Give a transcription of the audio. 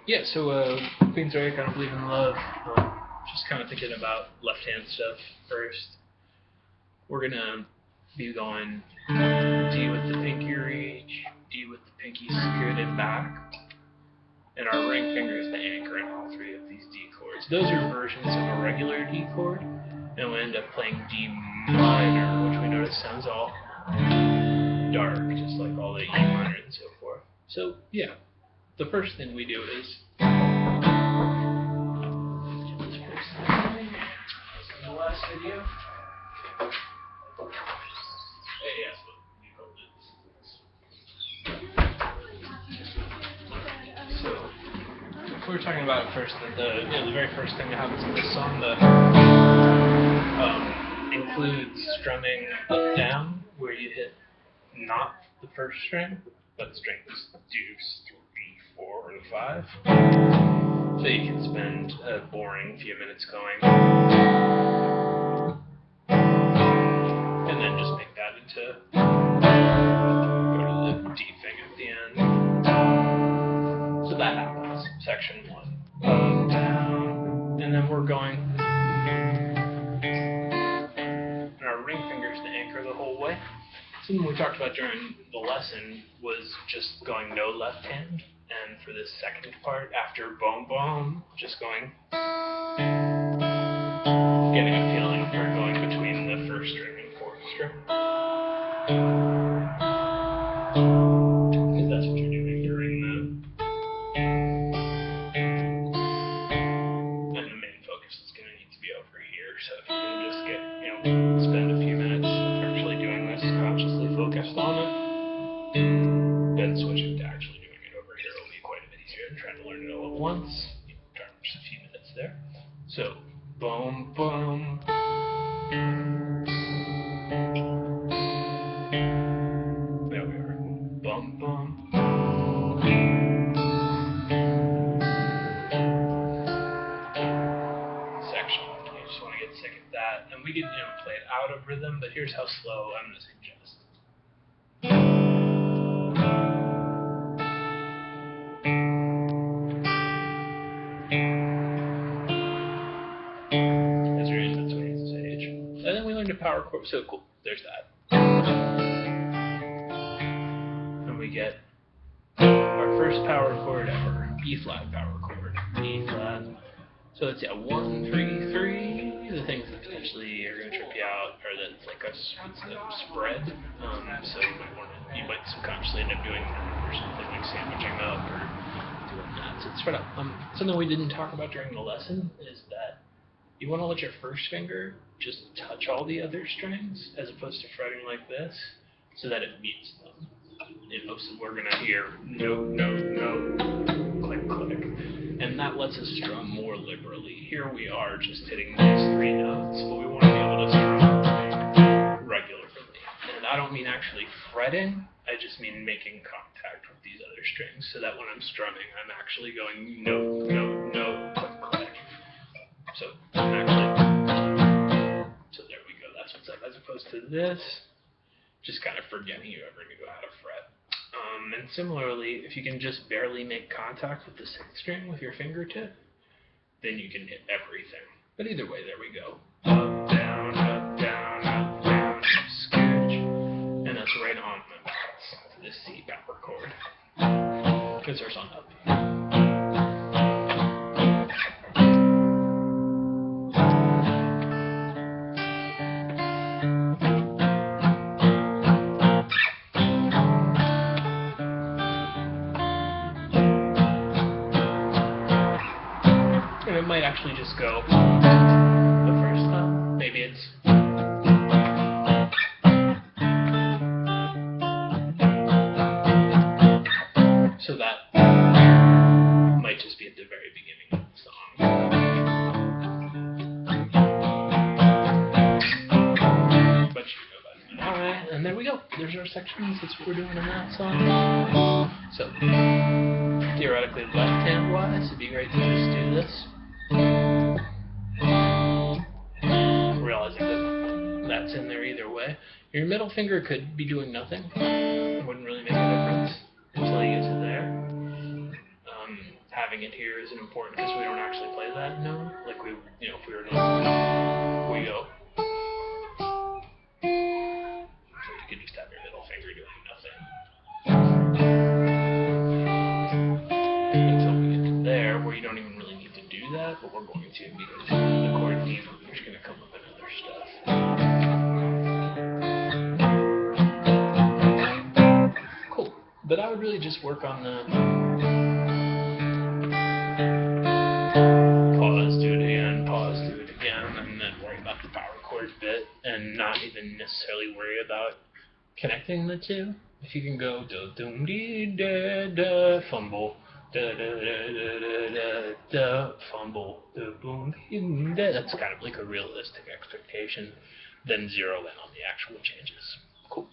Yeah, so Queensr, kind of believe in love. Just kind of thinking about left hand stuff first. We're gonna be going D with the pinky reach, D with the pinky scooted back, and our ring finger is the anchor in all three of these D chords. Those are versions of a regular D chord, and we end up playing D minor, which we notice sounds all dark, just like all the E minor and so forth. So yeah, the first thing we do is in the last video. So we were talking about it first that the very first thing that happens in this song that includes strumming up down, where you hit not the first string, but strings 2, 3, 4, and 5. So you can spend a boring few minutes going, and then just make that into go to the D thing at the end. So that happens, section 1. Up, down, and then we're going, and our ring finger's the anchor the whole way. Something we talked about during the lesson was just going no left hand, and for this second part, after boom boom, just going, getting a feeling for going between the first string and fourth string. Because that's what you're doing during the, and the main focus is going to need to be over here, so if you can just get, spend a few minutes actually doing this, consciously focused on it, then switching to actually doing it over here will be quite a bit easier than trying to learn it all at once. Just a few minutes there. So, boom, boom. There we are. Bum, bum. Section. You just want to get sick of that. And we could, play it out of rhythm, but here's how slow I'm going to suggest. As you're in between the stage. And then we learned a power chord. So cool. There's that. And we get our first power chord ever. E flat power chord. E flat. So it's 1, 3, 3. The things that potentially are going to trip you out are that it's like a spread. So you might subconsciously end up doing that or something like sandwiching up or doing that. So it's spread out. Something we didn't talk about during the lesson is that you want to let your first finger just touch all the other strings as opposed to fretting like this, so that it mutes them. So we're going to hear note, note, note, click, click. And that lets us strum more liberally. Here we are just hitting these 3 notes, but we want to be able to strum regularly. And I don't mean actually fretting, I just mean making contact with these other strings, so that when I'm strumming, I'm actually going note, note, note, click, click. So there we go, that's what's up, as opposed to this, just kind of forgetting you ever knew how to fret. And similarly, if you can just barely make contact with the 6th string with your fingertip, then you can hit everything. But either way, there we go. Up, down, up, down, up, down, scooch. And that's right on to this C power chord. Because there's on up. And it might actually just go the first time. Maybe it's so that might just be at the very beginning of the song. But you know about it. Alright, and there we go. There's our sections. That's what we're doing in that song. So theoretically, left hand wise, it'd be great to just do this. Realizing that that's in there either way. Your middle finger could be doing nothing. It wouldn't really make a difference until you get to there. having it here isn't important because we don't actually play that note. Like we, if we were to, we go. So you could just have your middle finger doing nothing. Until we get to there, where you don't even really need to do that, but we're going to because the chord theme is just going to come up in other stuff. Cool. But I would really just work on the pause, do it again, and then worry about the power chord bit, and not even necessarily worry about connecting the two. If you can go do dum dee da da fumble da da da da da da da fumble da boom da, that's kind of like a realistic expectation. Then zero in on the actual changes. Cool.